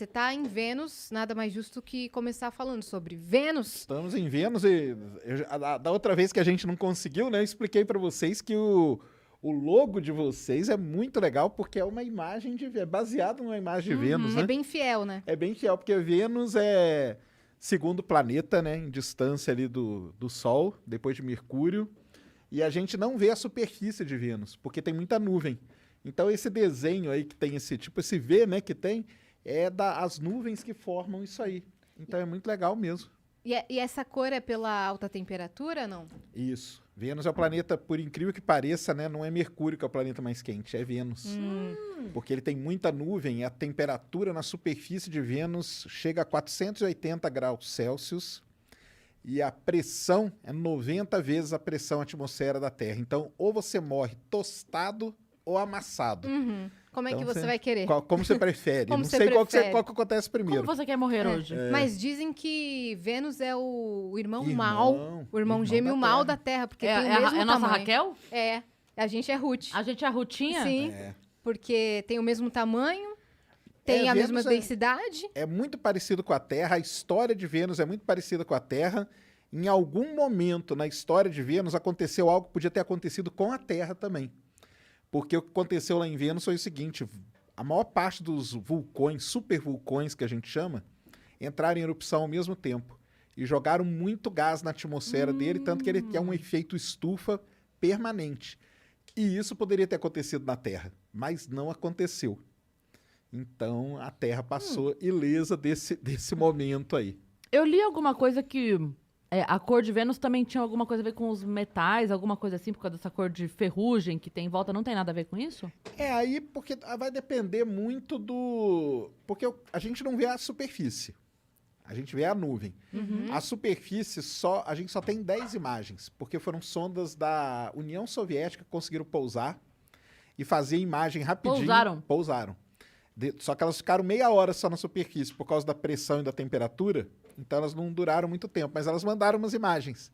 você tá em Vênus, nada mais justo que começar falando sobre Vênus. Estamos em Vênus e da outra vez que a gente não conseguiu, né? Eu expliquei para vocês que o logo de vocês é muito legal porque é uma imagem é baseado numa imagem de Vênus, né? É bem fiel, né? É bem fiel, porque Vênus é segundo planeta, né? Em distância ali do Sol, depois de Mercúrio. E a gente não vê a superfície de Vênus, porque tem muita nuvem. Então esse desenho aí que tem esse V, né, que tem, as nuvens que formam isso aí. Então é muito legal mesmo. E essa cor é pela alta temperatura, não? Isso. Vênus é o planeta, por incrível que pareça, né, não é Mercúrio que é o planeta mais quente, é Vênus. Porque ele tem muita nuvem e a temperatura na superfície de Vênus chega a 480 graus Celsius e a pressão é 90 vezes a pressão atmosfera da Terra. Então, ou você morre tostado ou amassado. Como é que Então, você vai querer? Como você prefere? Como Não você sei qual que prefere? acontece primeiro. Como você quer morrer hoje? Mas dizem que Vênus é o irmão Irmão, mau, o irmão gêmeo da mau Terra. da Terra, porque É, tem o é mesmo a nossa tamanho. Raquel? É, a gente é Ruth. A gente é a Rutinha? Sim, É. porque tem o mesmo tamanho, tem a Vênus mesma densidade. É muito parecido com a Terra, a história de Vênus é muito parecida com a Terra. Em algum momento na história de Vênus aconteceu algo que podia ter acontecido com a Terra também. Porque o que aconteceu lá em Vênus foi o seguinte, a maior parte dos vulcões, supervulcões que a gente chama, entraram em erupção ao mesmo tempo e jogaram muito gás na atmosfera dele, tanto que ele tem um efeito estufa permanente. E isso poderia ter acontecido na Terra, mas não aconteceu. Então a Terra passou ilesa desse momento aí. Eu li alguma coisa que a cor de Vênus também tinha alguma coisa a ver com os metais, alguma coisa assim, por causa dessa cor de ferrugem que tem em volta. Não tem nada a ver com isso? Aí porque vai depender muito porque a gente não vê a superfície. A gente vê a nuvem. A superfície a gente só tem 10 imagens, porque foram sondas da União Soviética que conseguiram pousar e fazer imagem rapidinho. Pousaram. Só que elas ficaram meia hora só na superfície por causa da pressão e da temperatura. Então elas não duraram muito tempo, mas elas mandaram umas imagens.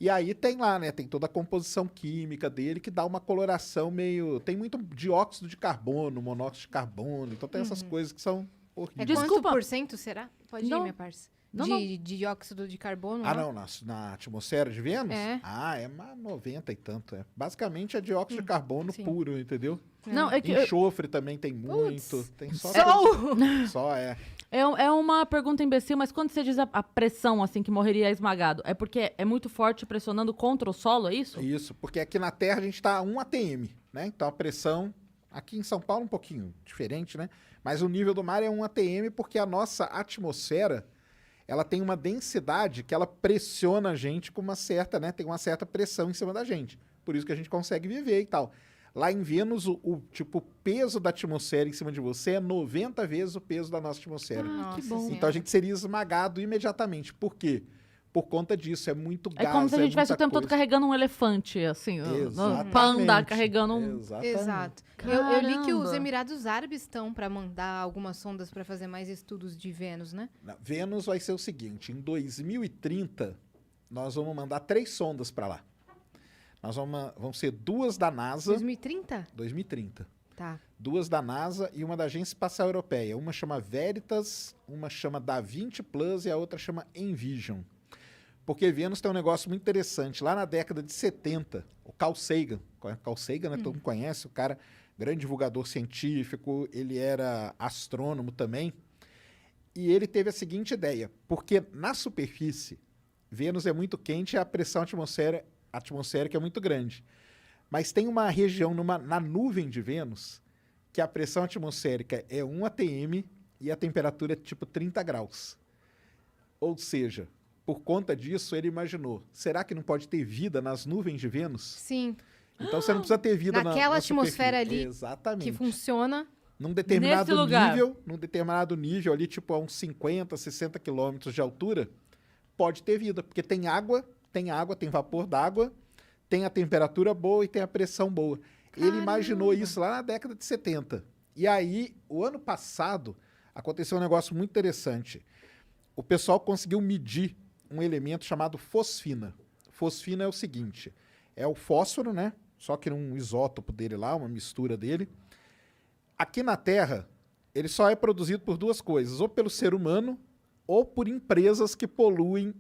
E aí tem lá, né? Tem toda a composição química dele que dá uma coloração meio... Tem muito dióxido de carbono, monóxido de carbono. Então tem essas coisas que são horríveis. Quanto Desculpa. por cento será? Pode Não. ir, minha parça. Não, de dióxido de carbono? Não, na atmosfera de Vênus? É. É uma 90 e tanto. Basicamente é dióxido de carbono sim. puro, entendeu? Não, é que Enxofre também tem muito. Tem só é. é uma pergunta imbecil, mas quando você diz a pressão, assim, que morreria esmagado, é porque é muito forte pressionando contra o solo, é isso? Isso, porque aqui na Terra a gente está a 1 atm, né? Então a pressão, aqui em São Paulo um pouquinho diferente, né? Mas o nível do mar é 1 atm porque a nossa atmosfera, ela tem uma densidade que ela pressiona a gente com uma certa, né? Tem uma certa pressão em cima da gente. Por isso que a gente consegue viver e tal. Lá em Vênus, o peso da atmosfera em cima de você é 90 vezes o peso da nossa atmosfera. Nossa que bom. Senhora. Então a gente seria esmagado imediatamente. Por quê? Por conta disso, é muito É gás, como se a gente estivesse o muita tempo todo coisa. carregando um elefante, assim, no Exatamente. panda carregando um... Exatamente. Exato. Eu li que os Caramba. Emirados Árabes estão para mandar algumas sondas para fazer mais estudos de Vênus, né? Vênus vai ser o seguinte, em 2030, nós vamos mandar 3 sondas para lá. Vão ser 2 da NASA, 2030? 2030. Tá. 2 da NASA e uma da Agência Espacial Europeia. Uma chama Veritas, uma chama Da-Vinci Plus e a outra chama Envision. Porque Vênus tem um negócio muito interessante. Lá na década de 70, o Carl Sagan, né, todo mundo conhece, o cara, grande divulgador científico, ele era astrônomo também, e ele teve a seguinte ideia, porque na superfície, Vênus é muito quente e a pressão atmosférica é muito grande. Mas tem uma região na nuvem de Vênus que a pressão atmosférica é 1 atm e a temperatura é tipo 30 graus. Ou seja, por conta disso, ele imaginou, será que não pode ter vida nas nuvens de Vênus? Sim. Então você não precisa ter vida Naquela na atmosfera superfície. ali Exatamente. que funciona. Num Nesse determinado lugar. nível ali, tipo a uns 50, 60 quilômetros de altura, pode ter vida, porque tem água, tem vapor d'água, tem a temperatura boa e tem a pressão boa. Ele imaginou isso lá na década de 70. E aí, o ano passado, aconteceu um negócio muito interessante. O pessoal conseguiu medir um elemento chamado fosfina. Fosfina é o seguinte, é o fósforo, né? Só que num isótopo dele lá, uma mistura dele. Aqui na Terra, ele só é produzido por duas coisas, ou pelo ser humano ou por empresas que poluem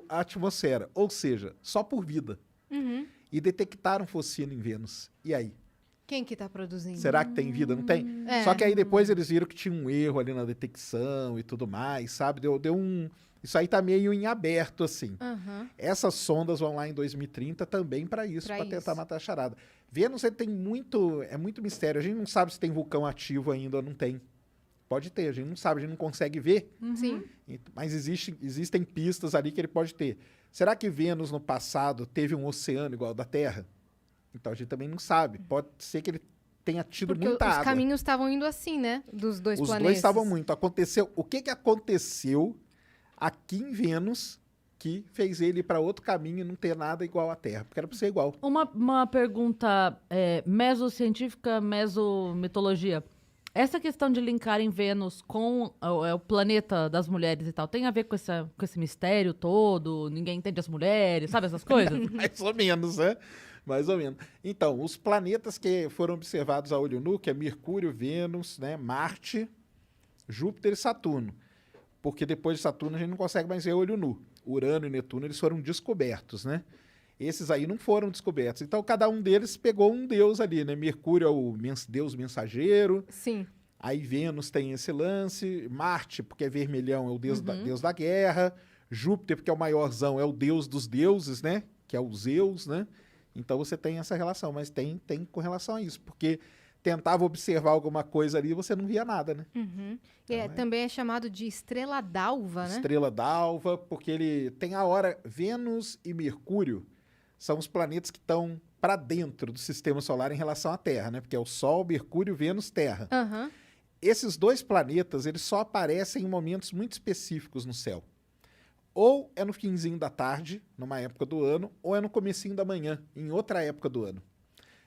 a atmosfera, ou seja, só por vida. Uhum. E detectaram fosfina em Vênus. E aí? Quem que tá produzindo? Será que tem vida? Não tem? É. Só que aí depois eles viram que tinha um erro ali na detecção e tudo mais, sabe? Deu um... Isso aí tá meio em aberto, assim. Aham. Essas sondas vão lá em 2030 também para isso, Pra para tentar isso. matar a charada. Vênus ele tem muito... É muito mistério. A gente não sabe se tem vulcão ativo ainda ou não tem. Pode ter, a gente não sabe, a gente não consegue ver. Sim. Mas existem pistas ali que ele pode ter. Será que Vênus no passado teve um oceano igual ao da Terra? Então a gente também não sabe. Pode ser que ele tenha tido Porque muita os água. caminhos estavam indo assim, né? Dos dois Os planetas. dois estavam muito. Aconteceu. O que aconteceu aqui em Vênus que fez ele ir para outro caminho e não ter nada igual à Terra? Porque era para ser igual. Uma pergunta mesocientífica, mesomitologia. Essa questão de linkarem Vênus com o planeta das mulheres e tal, tem a ver com esse mistério todo? Ninguém entende as mulheres, sabe essas coisas? Mais ou menos, né? Mais ou menos. Então, os planetas que foram observados a olho nu, que é Mercúrio, Vênus, né, Marte, Júpiter e Saturno. Porque depois de Saturno a gente não consegue mais ver a olho nu. Urano e Netuno, eles foram descobertos, né? Esses aí não foram descobertos. Então, cada um deles pegou um deus ali, né? Mercúrio é o deus mensageiro. Sim. Aí Vênus tem esse lance. Marte, porque é vermelhão, é o deus da guerra. Júpiter, porque é o maiorzão, é o deus dos deuses, né? Que é o Zeus, né? Então você tem essa relação, mas tem com relação a isso. Porque tentava observar alguma coisa ali e você não via nada, né? Uhum. Então, Também é chamado de estrela d'alva, né? Estrela d'alva, porque ele tem a hora... Vênus e Mercúrio são os planetas que estão para dentro do sistema solar em relação à Terra, né? Porque é o Sol, Mercúrio, Vênus, Terra. Aham. Esses dois planetas, eles só aparecem em momentos muito específicos no céu. Ou é no finzinho da tarde, numa época do ano, ou é no comecinho da manhã, em outra época do ano.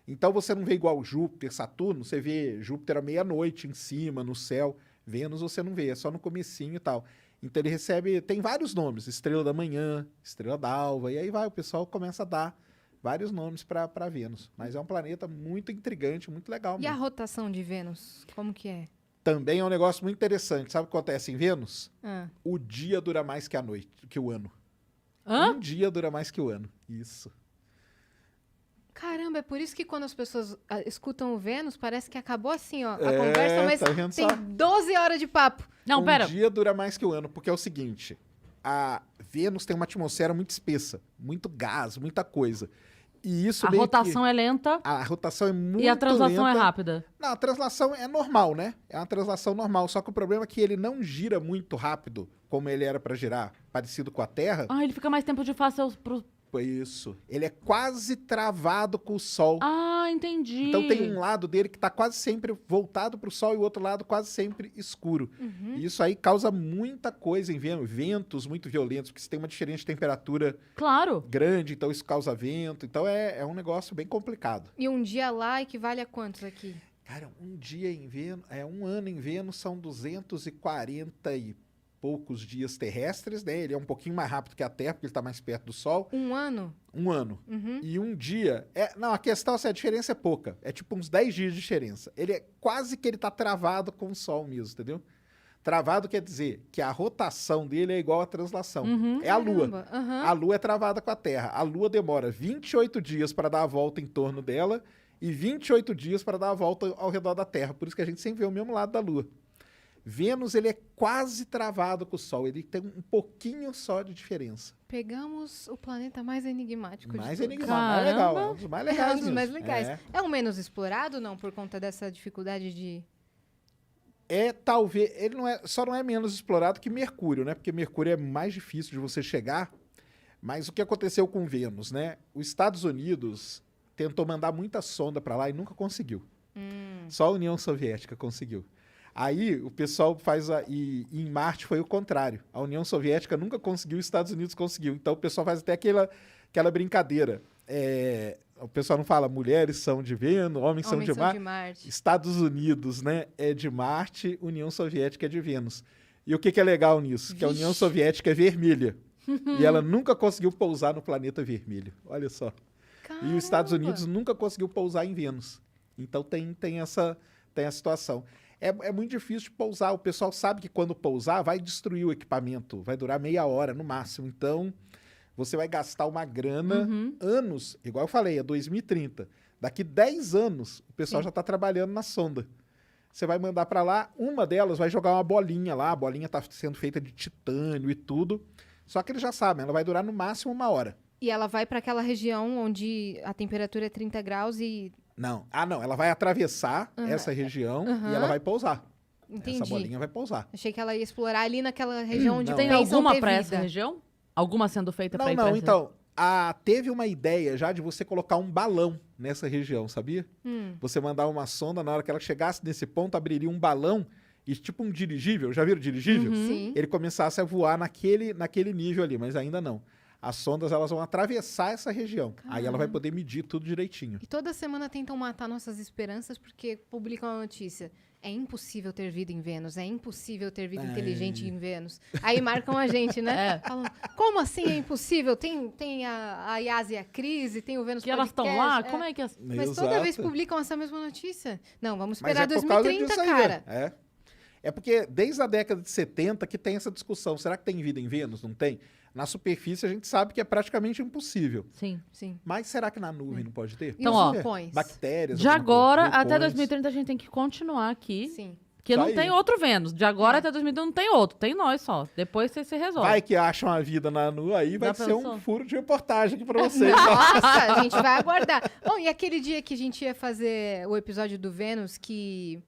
Então você não vê igual Júpiter, Saturno, você vê Júpiter à meia-noite em cima, no céu. Vênus você não vê, é só no comecinho e tal. Então ele recebe, tem vários nomes, estrela da manhã, estrela d'alva, e aí vai, o pessoal começa a dar vários nomes para Vênus. Mas é um planeta muito intrigante, muito legal E a mesmo. rotação de Vênus? Como que é? Também é um negócio muito interessante. Sabe o que acontece em Vênus? Ah. O dia dura mais que a noite, que o ano. Hã? Um dia dura mais que o ano. Isso. Caramba, é por isso que quando as pessoas escutam o Vênus, parece que acabou assim, ó, a É, conversa, mas tá vendo tem só? 12 horas de papo. Não, Um pera. dia dura mais que o ano, porque é o seguinte: a Vênus tem uma atmosfera muito espessa, muito gás, muita coisa. E isso A meio rotação que... é lenta A rotação é muito e a translação é lenta. rápida. Não, a translação é normal, né? É uma translação normal, só que o problema é que ele não gira muito rápido, como ele era para girar, parecido com a Terra. Ah, ele fica mais tempo de face pro... Foi isso. Ele é quase travado com o Sol. Ah, entendi. Então tem um lado dele que está quase sempre voltado para o Sol e o outro lado quase sempre escuro. Uhum. E isso aí causa muita coisa em Vênus, ventos muito violentos, porque você tem uma diferença de temperatura Claro. grande, então isso causa vento. Então é um negócio bem complicado. E um dia lá equivale a quantos aqui? Cara, um dia em Vênus, um ano em Vênus são 240 e poucos dias terrestres, né? Ele é um pouquinho mais rápido que a Terra, porque ele está mais perto do Sol. Um ano? Um ano. Uhum. E um dia... Não, a questão é a diferença é pouca. É tipo uns 10 dias de diferença. Ele é quase que ele tá travado com o Sol mesmo, entendeu? Travado quer dizer que a rotação dele é igual à translação. Uhum. É a Lua. Caramba, aham. A Lua é travada com a Terra. A Lua demora 28 dias para dar a volta em torno dela e 28 dias para dar a volta ao redor da Terra. Por isso que a gente sempre vê o mesmo lado da Lua. Vênus, ele é quase travado com o Sol. Ele tem um pouquinho só de diferença. Pegamos o planeta mais enigmático Mais de todos. enigmático, mais legal. Caramba. É um dos mais É legais um dos mais mesmo. legais. É o menos explorado, não? Por conta dessa dificuldade de... Talvez, ele só não é menos explorado que Mercúrio, né? Porque Mercúrio é mais difícil de você chegar. Mas o que aconteceu com Vênus, né? Os Estados Unidos tentou mandar muita sonda para lá e nunca conseguiu. Só a União Soviética conseguiu. Aí o pessoal e em Marte foi o contrário. A União Soviética nunca conseguiu, os Estados Unidos conseguiu. Então o pessoal faz até aquela brincadeira. O pessoal não fala mulheres são de Vênus, homens são de Marte. Marte. Estados Unidos, né, é de Marte, União Soviética é de Vênus. E o que é legal nisso? Que a União Soviética é vermelha. E ela nunca conseguiu pousar no planeta vermelho. Olha só. E os Estados Caramba. Unidos nunca conseguiu pousar em Vênus. Então tem essa situação. é muito difícil de pousar. O pessoal sabe que quando pousar vai destruir o equipamento, vai durar meia hora no máximo. Então, você vai gastar uma grana anos, igual eu falei, é 2030. Daqui 10 anos, o pessoal já está trabalhando na sonda. Você vai mandar para lá, uma delas vai jogar uma bolinha lá, a bolinha está sendo feita de titânio e tudo. Só que eles já sabem, ela vai durar no máximo uma hora. E ela vai para aquela região onde a temperatura é 30 graus e... Não, ela vai atravessar essa região e ela vai pousar. Entendi. Essa bolinha vai pousar. Achei que ela ia explorar ali naquela região onde Não. Tem pensam alguma ter para essa vida. região? Alguma sendo feita para ir pra Não, essa então, teve uma ideia já de você colocar um balão nessa região, sabia? Você mandar uma sonda, na hora que ela chegasse nesse ponto, abriria um balão e tipo um dirigível, já viram dirigível? Sim. Ele começasse a voar naquele nível ali, mas ainda não. As sondas, elas vão atravessar essa região. Aí ela vai poder medir tudo direitinho. E toda semana tentam matar nossas esperanças porque publicam a notícia. É impossível ter vida em Vênus, é impossível ter vida inteligente em Vênus. Aí marcam a gente, né? Falam, como assim é impossível? Tem a Yas e a Cris, tem o Vênus Que elas estão Podcast, lá? é. Como é que... Mas toda vez publicam essa mesma notícia. Não, vamos Mas esperar é por causa 2030, disso aí, cara. É porque desde a década de 70 que tem essa discussão. Será que tem vida em Vênus? Não tem? Na superfície a gente sabe que é praticamente impossível. Sim. Sim. Mas será que na nuvem não pode ter? E Então, os ó, vulcões? Bactérias. De alguma coisa, agora até vulcões. 2030 a gente tem que continuar aqui. Sim. Porque Isso não aí. tem outro Vênus. De agora até 2030 não tem outro. Tem nós só. Depois você se resolve. Vai que acham a vida na Lua, aí vai Já ser pensou? um furo de reportagem aqui pra vocês. Nossa, a gente vai aguardar. Bom, e aquele dia que a gente ia fazer o episódio do Vênus, que